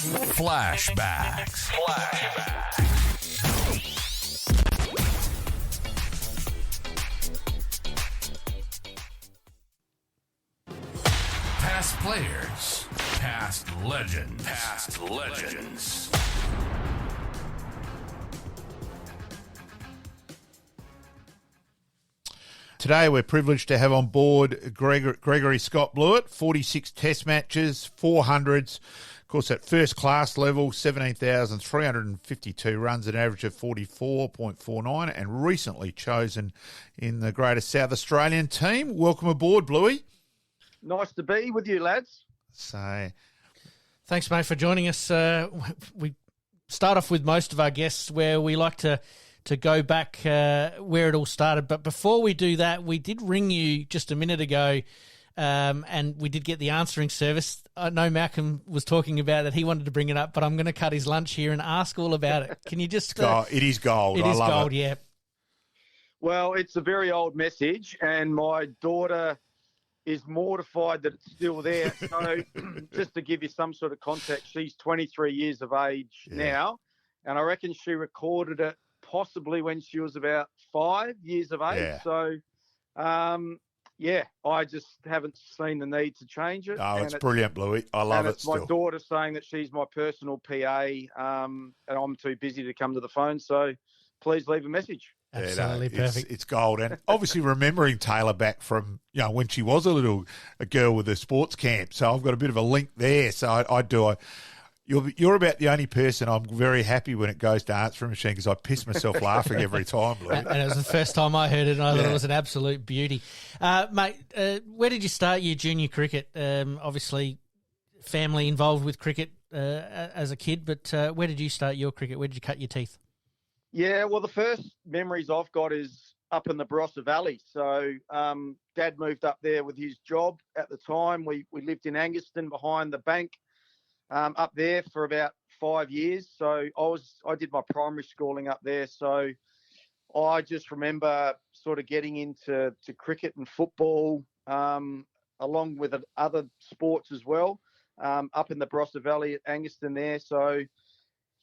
Flashbacks. Past players, past legends. Today we're privileged to have on board Gregory Scott Blewett, 46 test matches, 400s. Of course, at first class level, 17,352 runs, an average of 44.49, and recently chosen in the Greater South Australian team. Welcome aboard, Bluey. Nice to be with you, lads. So, thanks, mate, for joining us. We start off with most of our guests where we like to go back where it all started. But before we do that, we did ring you just a minute ago, and we did get the answering service. I know Malcolm was talking about that. He wanted to bring it up, but I'm going to cut his lunch here and ask all about it. Can you just... it is gold. It I is love gold, it. yeah. Well, it's a very old message, and my daughter is mortified that it's still there. So just to give you some sort of context, she's 23 years of age now, and I reckon she recorded it possibly when she was about 5 years of age. Yeah. So, I just haven't seen the need to change it. Oh, it's brilliant, Bluey. I love it it's my still. daughter saying that she's my personal PA, and I'm too busy to come to the phone. So please leave a message. Absolutely perfect. It's gold. And obviously remembering Taylor back from, when she was a girl with a sports camp. So I've got a bit of a link there. So I do. You're about the only person I'm very happy when it goes to answering machine because I piss myself laughing every time. And it was the first time I heard it, and I thought it was an absolute beauty. Mate, where did you start your junior cricket? Obviously, family involved with cricket as a kid, but where did you start your cricket? Where did you cut your teeth? Yeah, well, the first memories I've got is up in the Barossa Valley. So Dad moved up there with his job at the time. We lived in Angaston behind the bank. Up there for about 5 years. So I did my primary schooling up there. So I just remember sort of getting into cricket and football, along with other sports as well, up in the Barossa Valley at Angaston there. So,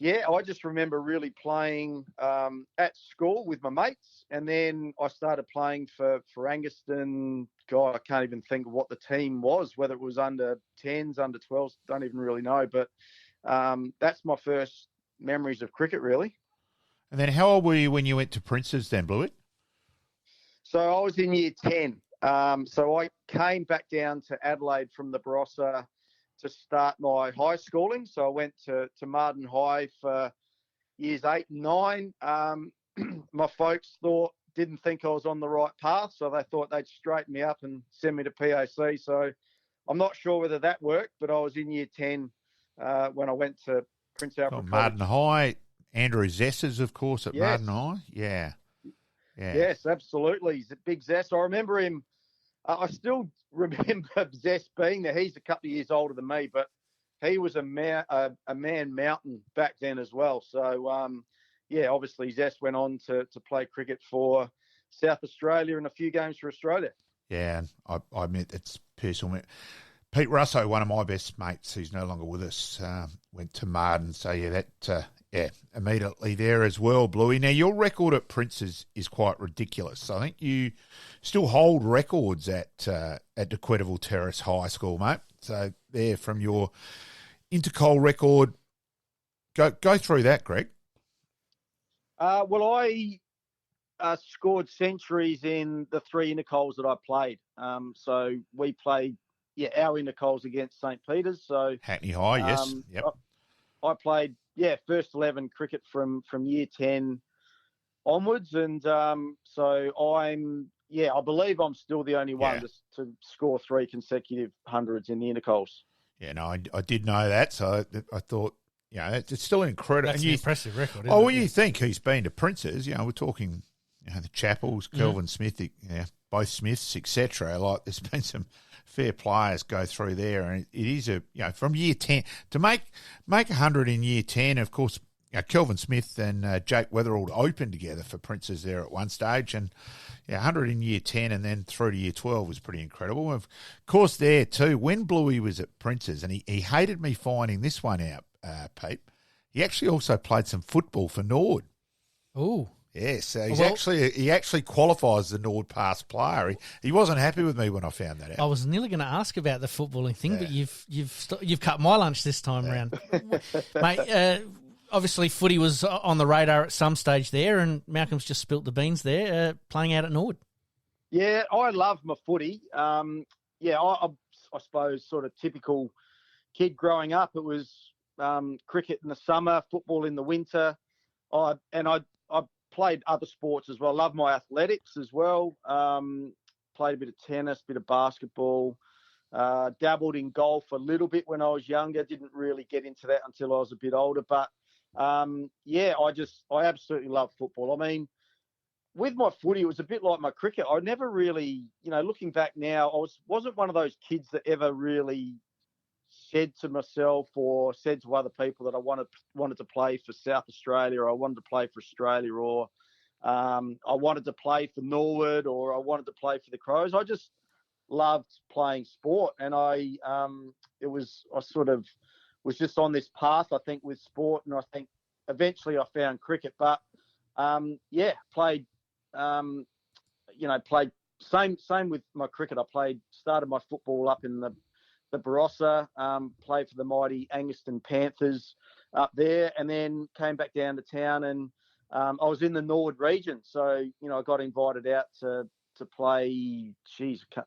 I just remember really playing at school with my mates. And then I started playing for Angaston. God, I can't even think of what the team was, whether it was under 10s, under 12s, don't even really know. But that's my first memories of cricket, really. And then how old were you when you went to Prince's then, Blewett? So I was in year 10. So I came back down to Adelaide from the Barossa to start my high schooling. So I went to Marden High for years 8 and 9. My folks didn't think I was on the right path, so they thought they'd straighten me up and send me to PAC. So I'm not sure whether that worked, but I was in year 10 when I went to Prince Alfred Marden High. Andrew Zessers, of course, at Marden High. Yeah. Yes, absolutely. He's a big Zess. I remember him. I still remember Zess being there. He's a couple of years older than me, but he was a man mountain back then as well. So, obviously Zess went on to play cricket for South Australia and a few games for Australia. Yeah, I admit it's personal. Pete Russo, one of my best mates, he's no longer with us, went to Marden. So, immediately there as well, Bluey. Now, your record at Prince's is quite ridiculous. I think you still hold records at De Quetterville Terrace High School, mate. So, there from your intercol record, go through that, Greg. Well, I scored centuries in the 3 intercols that I played. So we played, our intercols against St. Peter's. So Hackney High, yes. Yep. I played, first 11 cricket from year 10 onwards. And so I believe I'm still the only one to score 3 consecutive hundreds in the intercols. Yeah, no, I did know that. So I thought, it's still incredible. That's an impressive record, isn't it? When you think he's been to Prince's, we're talking, the Chappells, Kelvin Smith, both Smiths, etc. Like, there's been some fair players go through there, and it is from year 10 to make 100 in year 10. Of course, Kelvin Smith and Jake Weatherald opened together for Prince's there at one stage, and 100 in year 10 and then through to year 12 was pretty incredible. Of course, there too, when Bluey was at Prince's, and he hated me finding this one out. Pete, he actually also played some football for Nord. Oh. Yeah, so he actually qualifies as a Nord past player. He wasn't happy with me when I found that out. I was nearly going to ask about the footballing thing, but you've cut my lunch this time round, mate. Obviously, footy was on the radar at some stage there, and Malcolm's just spilt the beans there, playing out at Nord. Yeah, I love my footy. I suppose sort of typical kid growing up. It was cricket in the summer, football in the winter. I played other sports as well. Love my athletics as well. Played a bit of tennis, bit of basketball. Dabbled in golf a little bit when I was younger. Didn't really get into that until I was a bit older. But I absolutely love football. I mean, with my footy, it was a bit like my cricket. I never really, looking back now, wasn't one of those kids that ever really said to myself or said to other people that I wanted to play for South Australia, or I wanted to play for Australia, or I wanted to play for Norwood, or I wanted to play for the Crows. I just loved playing sport, and I sort of was just on this path, I think, with sport, and I think eventually I found cricket. But played same with my cricket. I started my football up in the Barossa, played for the mighty Anguston Panthers up there, and then came back down to town, and I was in the Nord region. So, I got invited out to play,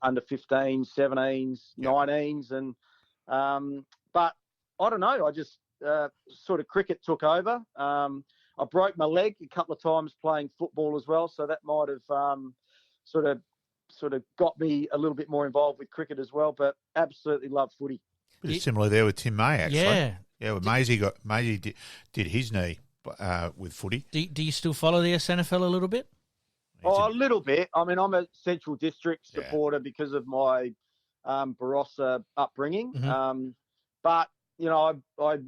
under 15s, 17s, 19s. And, but I don't know, I just sort of cricket took over. I broke my leg a couple of times playing football as well. So that might have sort of got me a little bit more involved with cricket as well, but absolutely love footy. Bit similar there with Tim May, actually. Yeah. Yeah, well, Maisie did his knee with footy. Do you still follow the SNFL a little bit? A little bit. I mean, I'm a Central District supporter because of my Barossa upbringing. Mm-hmm. But, I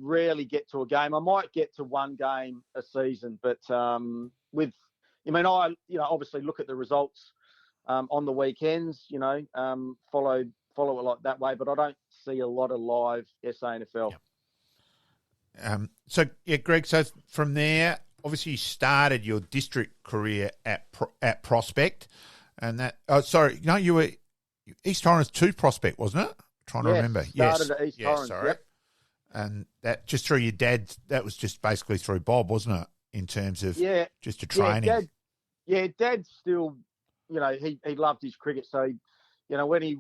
rarely get to a game. I might get to one game a season, but I obviously look at the results on the weekends, follow it like that way, but I don't see a lot of live SANFL. Yep. Greg, so from there, obviously you started your district career at Prospect, and you were East Torrens 2 Prospect, wasn't it? Trying to remember. Started at East Torrens, sorry. Yep. And that just through your dad, that was just basically through Bob, wasn't it? In terms of just a training. Dad still, he loved his cricket. So, when he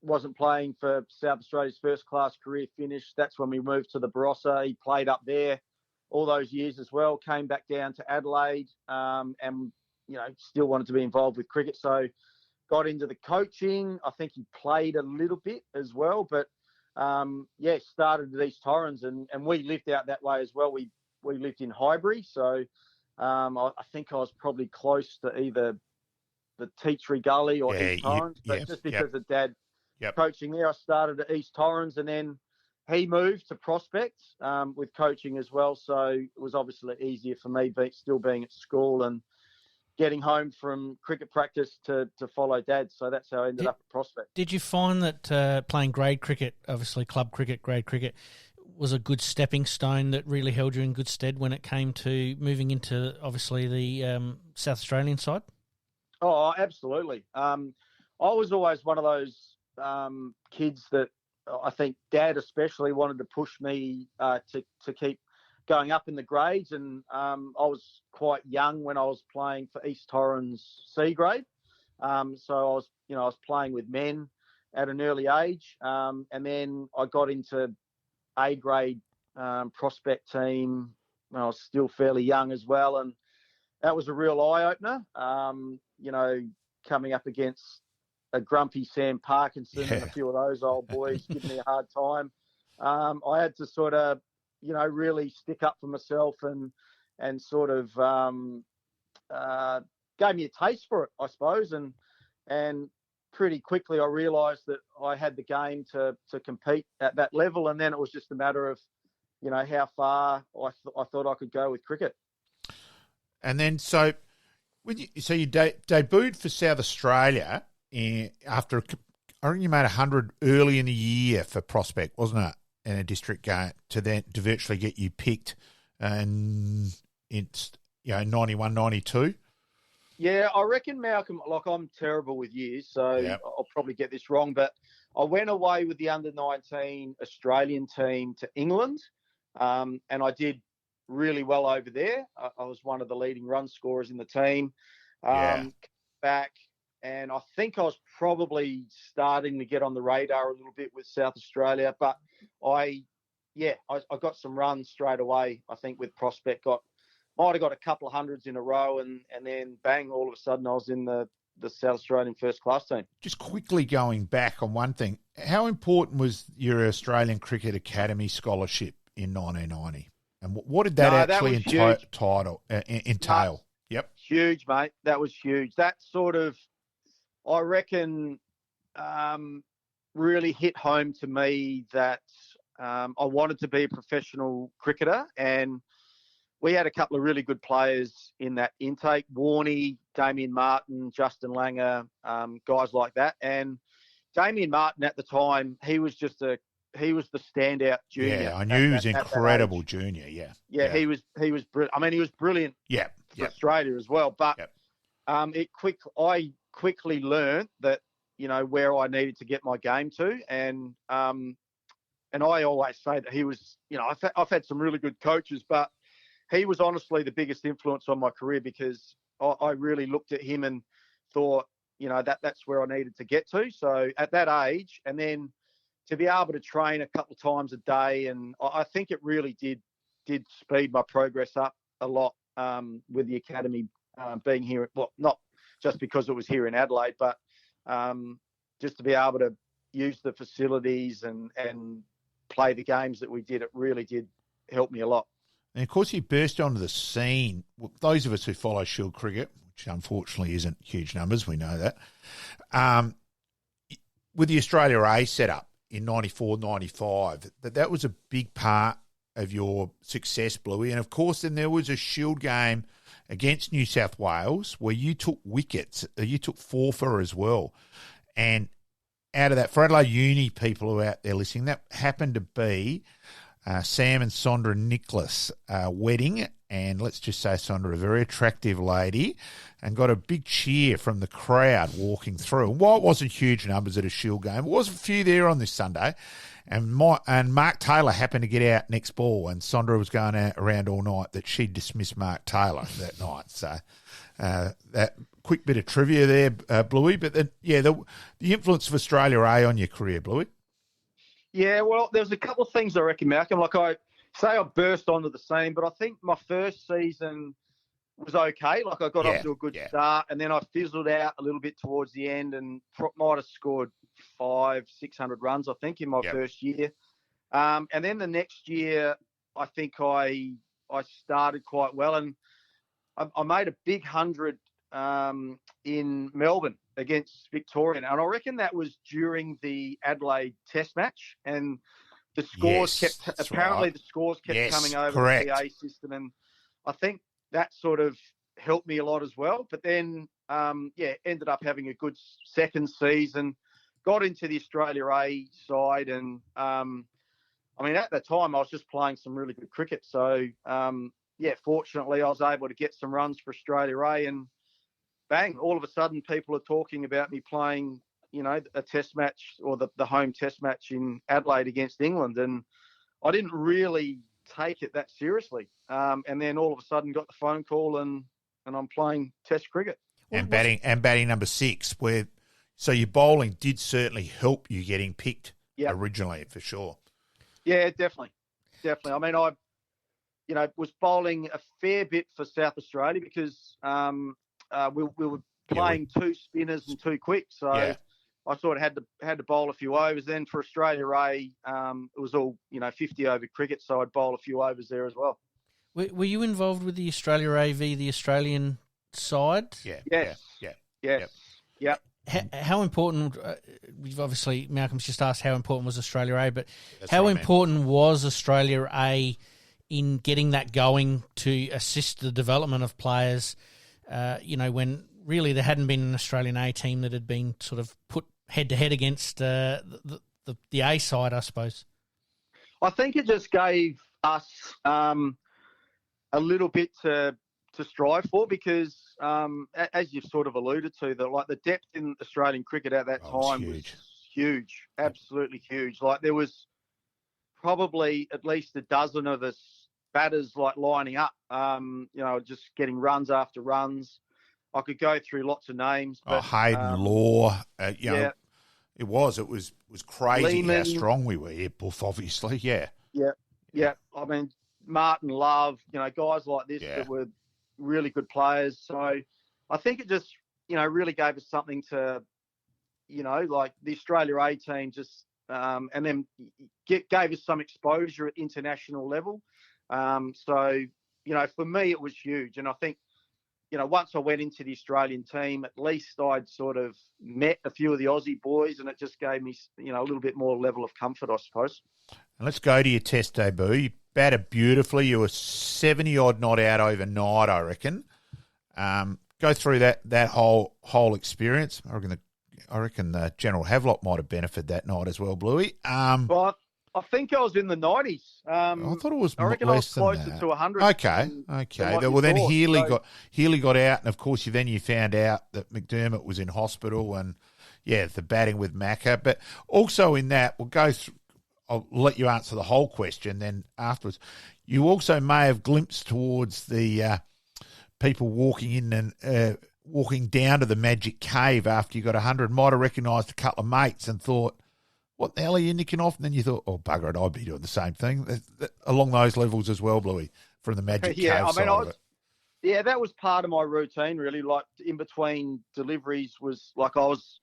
wasn't playing for South Australia's first class career finished, that's when we moved to the Barossa. He played up there all those years as well, came back down to Adelaide and, still wanted to be involved with cricket. So got into the coaching. I think he played a little bit as well, but started at East Torrens, and we lived out that way as well. We lived in Highbury, so I think I was probably close to either the Teachery Gully or East Torrens, but just because of Dad coaching there, I started at East Torrens, and then he moved to Prospect with coaching as well. So it was obviously easier for me, still being at school and getting home from cricket practice to follow Dad. So that's how I ended up at Prospect. Did you find that playing grade cricket, obviously club cricket, grade cricket, was a good stepping stone that really held you in good stead when it came to moving into, obviously, the South Australian side? Oh, absolutely. I was always one of those kids that I think Dad especially wanted to push me to keep going up in the grades, and I was quite young when I was playing for East Torrens C grade. So I was playing with men at an early age, and then I got into A grade Prospect team when I was still fairly young as well, and that was a real eye opener. Coming up against a grumpy Sam Parkinson and a few of those old boys giving me a hard time. I had to sort of really stick up for myself and sort of gave me a taste for it, I suppose. And pretty quickly I realised that I had the game to compete at that level. And then it was just a matter of, how far I thought I could go with cricket. And then so you debuted for South Australia after, I think you made 100 early in the year for Prospect, wasn't it? in a district game to virtually get you picked, and it's 91, 92. Yeah, I reckon Malcolm. Like, I'm terrible with years, so Yep. I'll probably get this wrong. But I went away with the under-19 Australian team to England, and I did really well over there. I was one of the leading run scorers in the team. Back, and I think I was probably starting to get on the radar a little bit with South Australia. But I got some runs straight away. I think with Prospect might have got a couple of hundreds in a row, and then bang, all of a sudden I was in the South Australian first class team. Just quickly going back on one thing, how important was your Australian Cricket Academy scholarship in 1990? And what did that actually entail? Yep. Huge, mate. That was huge. That sort of, I reckon, really hit home to me that I wanted to be a professional cricketer, and we had a couple of really good players in that intake: Warney, Damien Martin, Justin Langer, guys like that. And Damien Martin at the time, he was the standout junior. Yeah, I knew he was incredible junior. Yeah. Yeah, he was brilliant. I mean, he was brilliant. Yeah. For Australia as well. But I quickly learned that where I needed to get my game to, and I always say that he was. I've had some really good coaches, but he was honestly the biggest influence on my career, because I really looked at him and thought, that's where I needed to get to. So at that age, and then to be able to train a couple of times a day, and I think it really did speed my progress up a lot with the academy being here. Well, not just because it was here in Adelaide, but just to be able to use the facilities and play the games that we did, it really did help me a lot. And, of course, he burst onto the scene. Those of us who follow Shield cricket, which unfortunately isn't huge numbers, we know that, with the Australia A setup in 94, 95, that was a big part of your success, Bluey. And, of course, then there was a Shield game against New South Wales where you took wickets. You took four as well. And out of that, for Adelaide Uni people who are out there listening, that happened to be Sam and Sondra Nicholas wedding, and let's just say Sondra, a very attractive lady, and got a big cheer from the crowd walking through. And while it wasn't huge numbers at a Shield game, it was a few there on this Sunday, and Mark Taylor happened to get out next ball, and Sondra was going around all night that she'd dismissed Mark Taylor that night. So that quick bit of trivia there, Bluey. But then, the influence of Australia A on your career, Bluey. Yeah, well, there's a couple of things I reckon, Malcolm. Like I burst onto the scene, but I think my first season was okay. Like I got off to a good start, and then I fizzled out a little bit towards the end, and might have scored 500-600 runs, I think, in my first year. And then the next year, I think I started quite well, and I made a big 100 in Melbourne against Victorian, and I reckon that was during the Adelaide Test match, and the scores the scores kept coming over the PA system, and I think that sort of helped me a lot as well. But then, ended up having a good second season, got into the Australia A side, and at the time I was just playing some really good cricket, so fortunately I was able to get some runs for Australia A, and bang, all of a sudden people are talking about me playing, a test match or the home test match in Adelaide against England. And I didn't really take it that seriously. And then all of a sudden got the phone call and I'm playing test cricket. And batting number 6, so your bowling did certainly help you getting picked originally, for sure. Yeah, definitely. I mean, I was bowling a fair bit for South Australia because we were playing 2 spinners and 2 quicks, so I sort of had to bowl a few overs. Then for Australia A, it was all 50 over cricket, so I'd bowl a few overs there as well. Were you involved with the Australia A v the Australian side? Yeah. How important? We've obviously, Malcolm's just asked how important was Australia A, but how important was Australia A in getting that going to assist the development of players? When really there hadn't been an Australian A team that had been sort of put head-to-head against the A side, I suppose. I think it just gave us a little bit to strive for because, as you've sort of alluded to, the depth in Australian cricket at that time was huge, absolutely huge. Like there was probably at least a dozen of us batters lining up, just getting runs after runs. I could go through lots of names. But, Hayden Law, yeah. It was crazy Lehman, how strong we were. Yeah, Buff, obviously, yeah. Yeah. I mean, Martin Love, guys like this that were really good players. So I think it just, really gave us something to, like the Australia A team just, and then gave us some exposure at international level. So, for me, it was huge. And I think, once I went into the Australian team, at least I'd sort of met a few of the Aussie boys, and it just gave me, a little bit more level of comfort, I suppose. And let's go to your test debut. You batted beautifully. You were 70-odd not out overnight, I reckon. Go through that whole experience. I reckon the General Havelock might have benefited that night as well, Bluey. Well, I think I was in the 90s. I thought it was I reckon less I was than closer that. to 100. Okay. Well, then Healy got out, and of course you found out that McDermott was in hospital, and the batting with Macca. But also in that, we'll go through. I'll let you answer the whole question. Then afterwards, you also may have glimpsed towards the people walking in and walking down to the Magic Cave after you got 100. Might have recognised a couple of mates and thought, what the hell are you nicking off? And then you thought, oh, bugger it, I'd be doing the same thing. Along those levels as well, Bluey, from the Magic Cave side of it. Yeah, that was part of my routine, really. Like, in between deliveries was, like, I was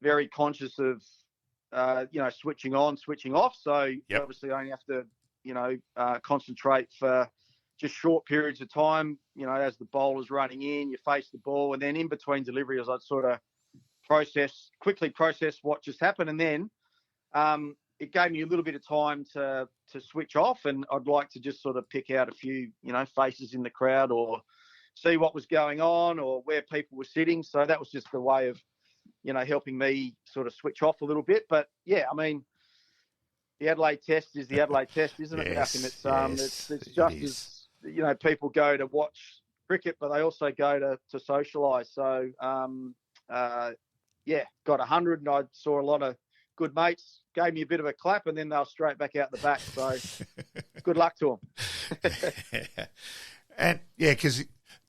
very conscious of, switching on, switching off. So you obviously only have to, concentrate for just short periods of time, as the bowler's running in, you face the ball. And then in between deliveries, I'd sort of quickly process what just happened, and then it gave me a little bit of time to switch off, and I'd like to just sort of pick out a few faces in the crowd or see what was going on or where people were sitting. So that was just the way of helping me sort of switch off a little bit. But yeah, I mean, the Adelaide Test is the Adelaide Test, isn't it? Yes, it's just as people go to watch cricket, but they also go to socialise. So got 100, and I saw a lot of good mates, gave me a bit of a clap, and then they were straight back out the back. So good luck to them. And, because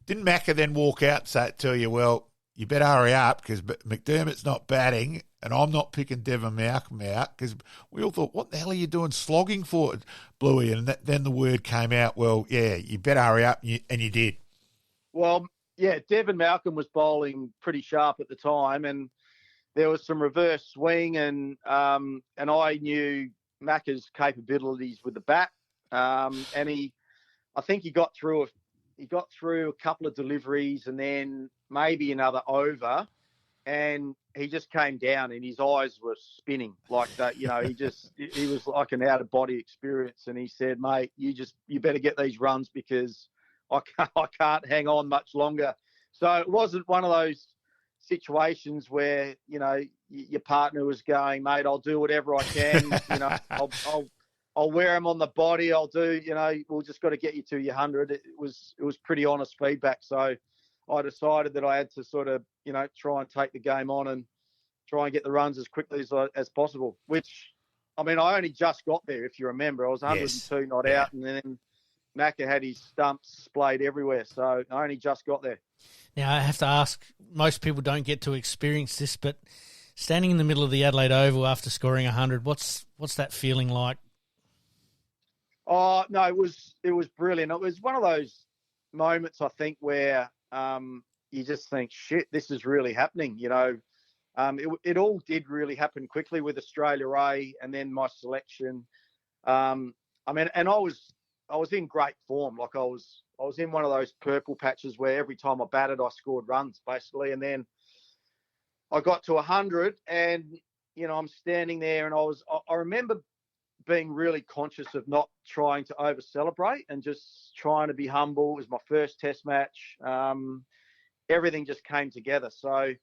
didn't Macca then walk out and say to you, well, you better hurry up because McDermott's not batting and I'm not picking Devon Malcolm out, because we all thought, what the hell are you doing slogging for, Bluey? And then the word came out, well, you better hurry up, and you did. Well, Devon Malcolm was bowling pretty sharp at the time, and there was some reverse swing, and I knew Macca's capabilities with the bat, and I think he got through a couple of deliveries, and then maybe another over, and he just came down, and his eyes were spinning like that. He was like an out of body experience, and he said, "Mate, you better get these runs because I can't hang on much longer." So it wasn't one of those situations where, your partner was going, "Mate, I'll do whatever I can. I'll wear him on the body. I'll do, we'll just got to get you to your 100. It was pretty honest feedback. So I decided that I had to sort of, try and take the game on and try and get the runs as quickly as possible, which, I mean, I only just got there. If you remember, I was 102 not out, and then Macca had his stumps splayed everywhere. So I only just got there. Now, I have to ask, most people don't get to experience this, but standing in the middle of the Adelaide Oval after scoring 100, what's that feeling like? Oh, no, it was brilliant. It was one of those moments, I think, where you just think, shit, this is really happening. It all did really happen quickly with Australia A and then my selection. And I was in great form. Like I was in one of those purple patches where every time I batted, I scored runs basically. And then I got to 100, and I'm standing there, and I remember being really conscious of not trying to over celebrate and just trying to be humble. It was my first Test match. Everything just came together. So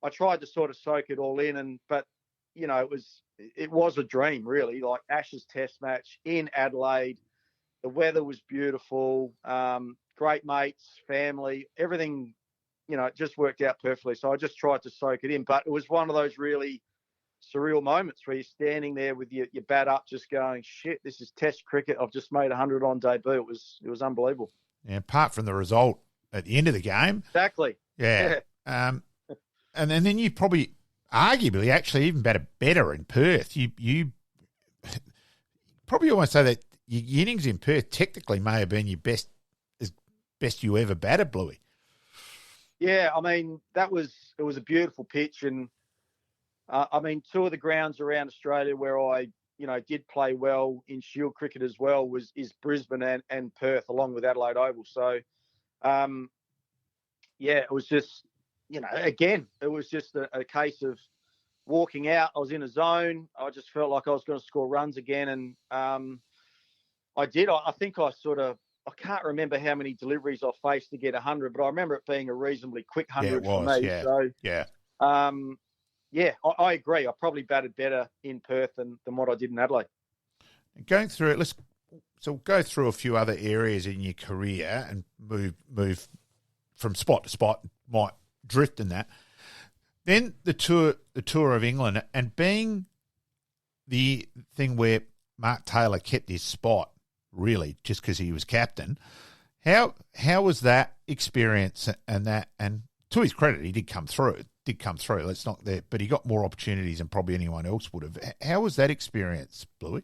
I tried to sort of soak it all in, but it was a dream, really. Like Ashes Test match in Adelaide, the weather was beautiful, great mates, family, everything. It just worked out perfectly. So I just tried to soak it in, but it was one of those really surreal moments where you're standing there with your bat up, just going, "Shit, this is Test cricket. I've just made 100 on debut." It was unbelievable. Yeah, apart from the result at the end of the game, Exactly. yeah. And then you probably, arguably, actually even better in Perth. You probably almost say that your innings in Perth technically may have been your best you ever batted, Bluey. Yeah, I mean it was a beautiful pitch, and two of the grounds around Australia where I did play well in Shield cricket as well is Brisbane and Perth, along with Adelaide Oval. So, it was just again, it was just a case of walking out. I was in a zone. I just felt like I was going to score runs again, and I did. I think I can't remember how many deliveries I faced to get 100, but I remember it being a reasonably quick 100 for me. Yeah. So, yeah. I agree. I probably batted better in Perth than what I did in Adelaide. Going through it, we'll go through a few other areas in your career and move from spot to spot, might drift in that. Then the tour of England, and being the thing where Mark Taylor kept his spot, really, just because he was captain. How was that experience and to his credit, he did come through. Let's not there, but he got more opportunities than probably anyone else would have. How was that experience, Bluey?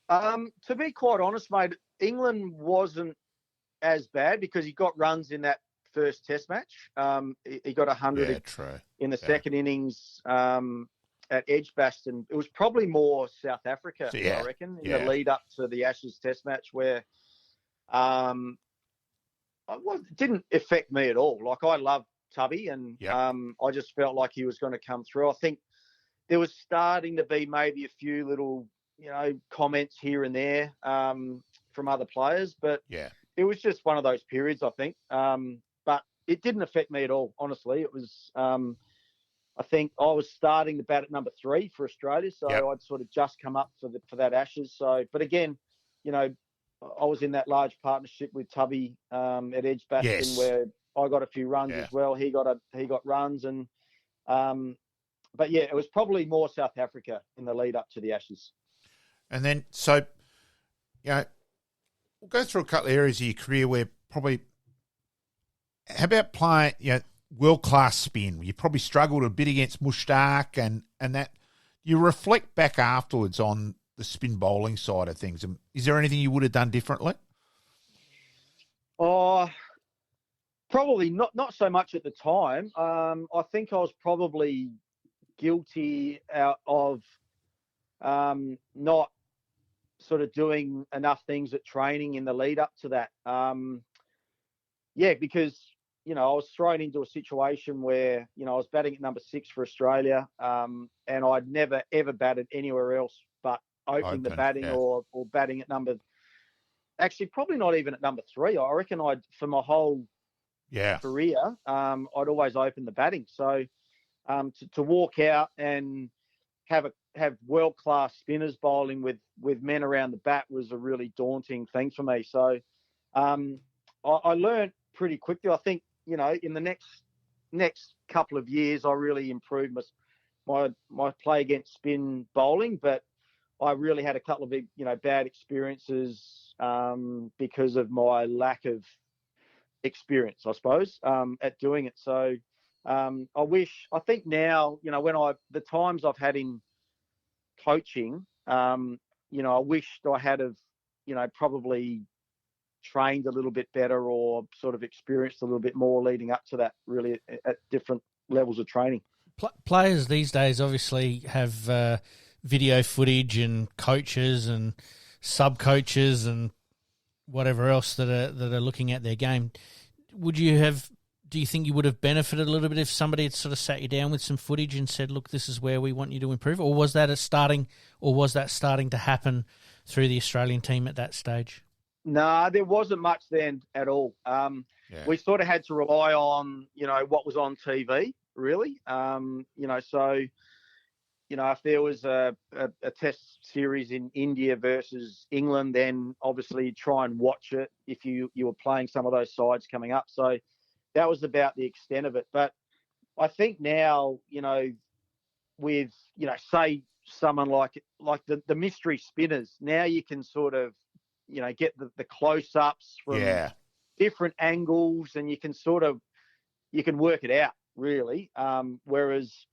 To be quite honest, mate, England wasn't as bad because he got runs in that first Test match. He got 100 in the second innings at Edgbaston. It was probably more South Africa, I reckon, in the lead up to the Ashes Test match where it didn't affect me at all. Like, I love Tubby, and I just felt like he was going to come through. I think there was starting to be maybe a few little, comments here and there from other players, but it was just one of those periods, I think. But it didn't affect me at all, honestly. It was, I think I was starting to bat at number 3 for Australia, so I'd sort of just come up for that Ashes. So, but again, I was in that large partnership with Tubby at Edgbaston where I got a few runs as well. He got runs, and but it was probably more South Africa in the lead up to the Ashes. And then, so we'll go through a couple of areas of your career where probably. How about playing, world-class spin? You probably struggled a bit against Mushtaq and that. You reflect back afterwards on the spin bowling side of things. Is there anything you would have done differently? Probably not so much at the time. I think I was probably guilty of not sort of doing enough things at training in the lead up to that. Because I was thrown into a situation where, I was batting at number 6 for Australia, and I'd never, ever batted anywhere else but opening the batting or batting at actually probably not even at number 3. I reckon for my whole career, I'd always open the batting. So to walk out and have world-class spinners bowling with men around the bat was a really daunting thing for me. So I learned pretty quickly. I think, in the next couple of years, I really improved my play against spin bowling, but I really had a couple of big, bad experiences because of my lack of experience, I suppose, at doing it. So I think now, the times I've had in coaching, I wished I had probably trained a little bit better or sort of experienced a little bit more leading up to that, really at different levels of training. Players these days obviously have video footage and coaches and sub-coaches and whatever else that are looking at their game. Do you think you would have benefited a little bit if somebody had sort of sat you down with some footage and said, look, this is where we want you to improve? Or was that starting to happen through the Australian team at that stage? No, there wasn't much then at all. We sort of had to rely on, what was on TV, really. So if there was a test series in India versus England, then obviously try and watch it if you were playing some of those sides coming up. So that was about the extent of it. But I think now, with, say someone like the mystery spinners, now you can sort of, get the close-ups from different angles, and you can work it out, really. Whereas,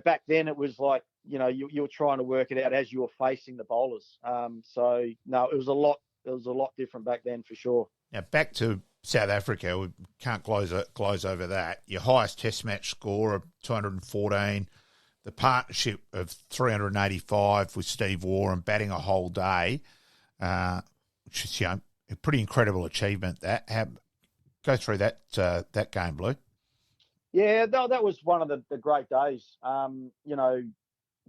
back then it was like, you were trying to work it out as you were facing the bowlers. So no, it was a lot different back then for sure. Now back to South Africa, we can't gloze over that. Your highest Test match score of 214, the partnership of 385 with Steve Waugh and batting a whole day, which is a pretty incredible achievement. Go through that game, Blue. Yeah, no, that was one of the great days.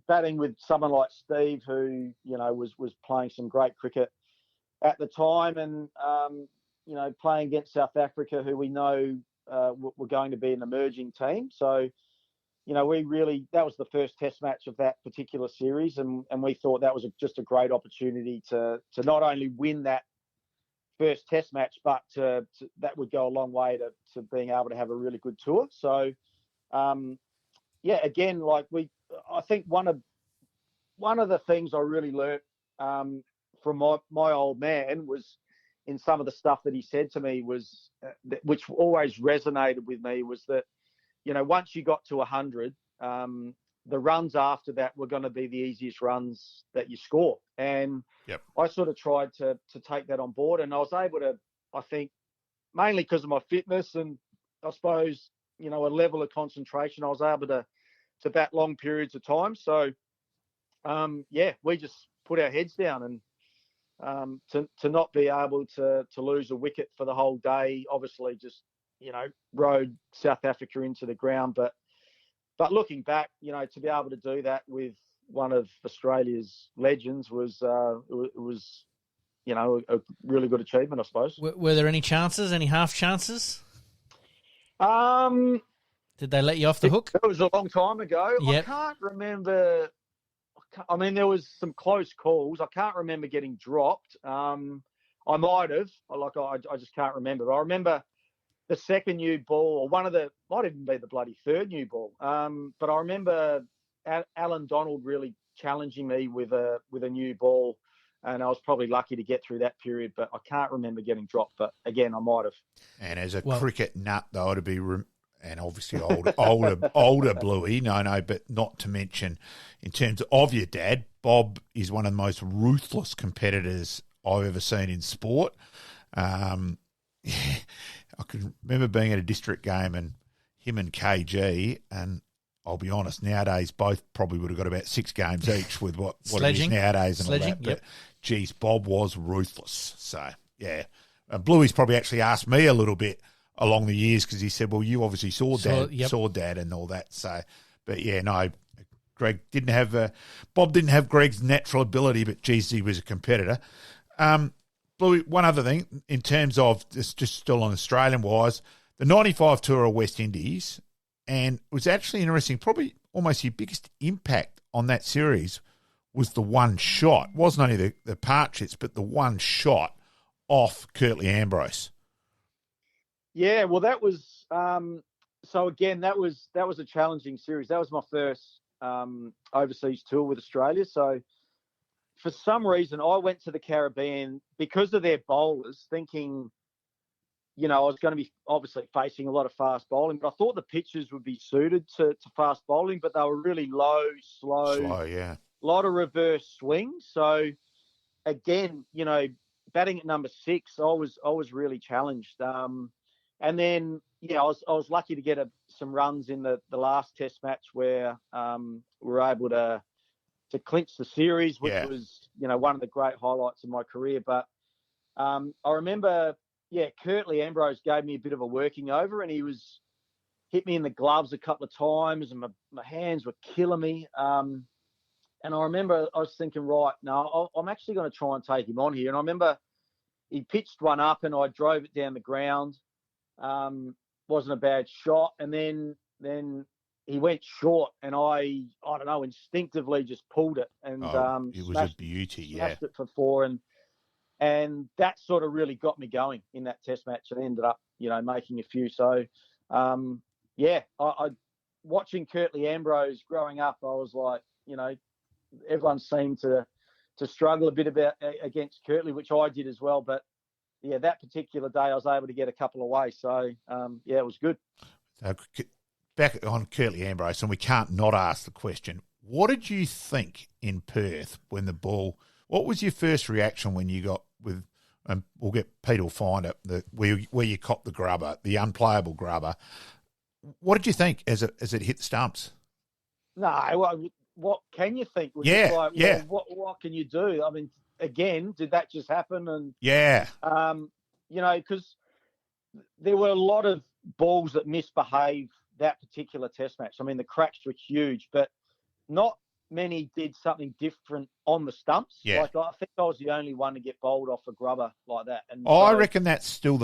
Batting with someone like Steve, who was playing some great cricket at the time, and playing against South Africa, who we know were going to be an emerging team. So, that was the first Test match of that particular series, and we thought that was just a great opportunity to not only win that first Test match, but that would go a long way to being able to have a really good tour. So, again, I think one of the things I really learnt from my old man was, in some of the stuff that he said to me, was which always resonated with me, was that once you got to 100, the runs after that were going to be the easiest runs that you score. And I sort of tried to take that on board, and I was able to, I think, mainly because of my fitness and I suppose, a level of concentration, I was able to bat long periods of time. So, we just put our heads down, and to not be able to lose a wicket for the whole day, obviously just, rode South Africa into the ground. But looking back, to be able to do that with one of Australia's legends was a really good achievement, I suppose. Were there any chances, any half chances? Did they let you off the hook? It was a long time ago. Yep. I can't remember. I mean, there was some close calls. I can't remember getting dropped. I might have. I just can't remember. But I remember the second new ball, or might even be the bloody third new ball. But I remember Alan Donald really challenging me with a new ball, and I was probably lucky to get through that period. But I can't remember getting dropped. But again, I might have. And as a cricket nut, though, to be and obviously older Bluey, but not to mention, in terms of your dad, Bob is one of the most ruthless competitors I've ever seen in sport. I can remember being at a district game and him and KG, and I'll be honest, nowadays both probably would have got about 6 games each with what it is nowadays and all that. But, geez, Bob was ruthless. So, yeah. And Bluey's probably actually asked me a little bit along the years, because he said, well, you obviously saw Dad and all that. So, but yeah, no, Bob didn't have Greg's natural ability, but geez, he was a competitor. Bluey, one other thing, in terms of, it's just still on Australian-wise, the 95 tour of West Indies, and it was actually interesting, probably almost your biggest impact on that series was the one shot. It wasn't only the partnerships, but the one shot off Curtly Ambrose. Yeah, well, that was so again. That was a challenging series. That was my first overseas tour with Australia. So for some reason, I went to the Caribbean because of their bowlers, thinking, I was going to be obviously facing a lot of fast bowling, but I thought the pitches would be suited to fast bowling, but they were really low, slow, yeah, a lot of reverse swings. So again, batting at number 6, I was really challenged. And then, I was lucky to get some runs in the last Test match where we were able to clinch the series, which was, one of the great highlights of my career. But I remember, Curtly Ambrose gave me a bit of a working over, and he hit me in the gloves a couple of times, and my hands were killing me. And I remember I was thinking, right, no, I'm actually going to try and take him on here. And I remember he pitched one up, and I drove it down the ground. Wasn't a bad shot. And then he went short, and I don't know, instinctively just pulled it and it was a beauty, smashed it for 4, and that sort of really got me going in that Test match, and ended up, making a few. So, I watching Curtly Ambrose growing up, I was like, everyone seemed to struggle a bit against Curtly, which I did as well. But yeah, that particular day I was able to get a couple away. So it was good. Back on Curtly Ambrose, and we can't not ask the question: what did you think in Perth when the ball? What was your first reaction when you got with? And we'll get Pete will find it where you copped the grubber, the unplayable grubber. What did you think as it hit the stumps? No, what can you think? What can you do? I mean, again, did that just happen? And because there were a lot of balls that misbehaved that particular Test match. I mean, the cracks were huge, but not many did something different on the stumps. Yeah. Like, I think I was the only one to get bowled off a grubber like that. And I reckon that's still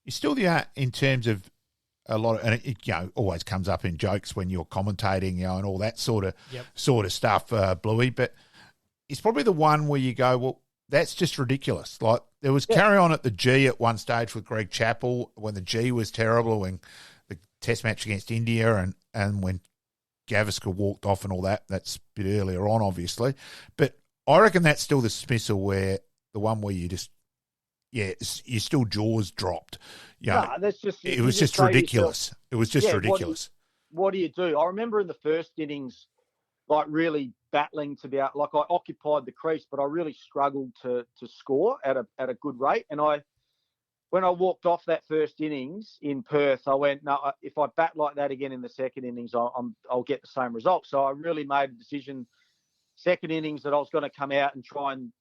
it's still the in terms of a lot of, and it always comes up in jokes when you're commentating, and all that sort of stuff, Bluey. But it's probably the one where you go, well, that's just ridiculous. Like, there was carry on at the G at one stage with Greg Chappell when the G was terrible, when the Test match against India, and when Gavaskar walked off and all that. That's a bit earlier on, obviously. But I reckon that's still the dismissal, where the one where you just, you still jaws dropped. That's just, it was just ridiculous. It was just ridiculous. What do you do? I remember in the first innings, like, really battling to be out. Like, I occupied the crease, but I really struggled to score at a good rate. And when I walked off that first innings in Perth, I went, no, if I bat like that again in the second innings, I'll get the same result. So I really made a decision, second innings, that I was going to come out and try and,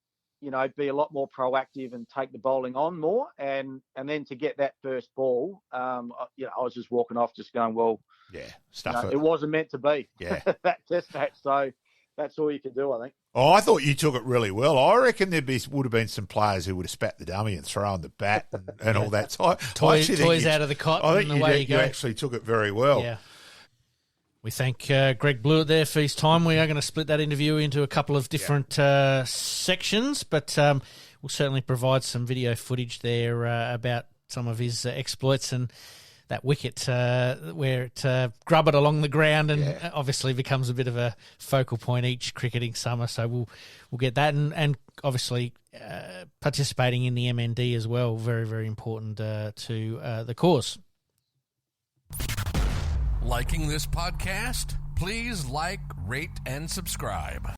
be a lot more proactive and take the bowling on more. And then to get that first ball, I was just walking off just going, well, it wasn't meant to be, that Test match. So that's all you can do, I think. Oh, I thought you took it really well. I reckon would have been some players who would have spat the dummy and thrown the bat and all that. So toys out of the cot. I think you actually took it very well. Yeah. We thank Greg Blewett there for his time. We are going to split that interview into a couple of different sections, but we'll certainly provide some video footage there about some of his exploits and that wicket where it grubbered along the ground and obviously becomes a bit of a focal point each cricketing summer. So we'll get that and obviously participating in the MND as well. Very, very important to the cause. Liking this podcast? Please like, rate, and subscribe.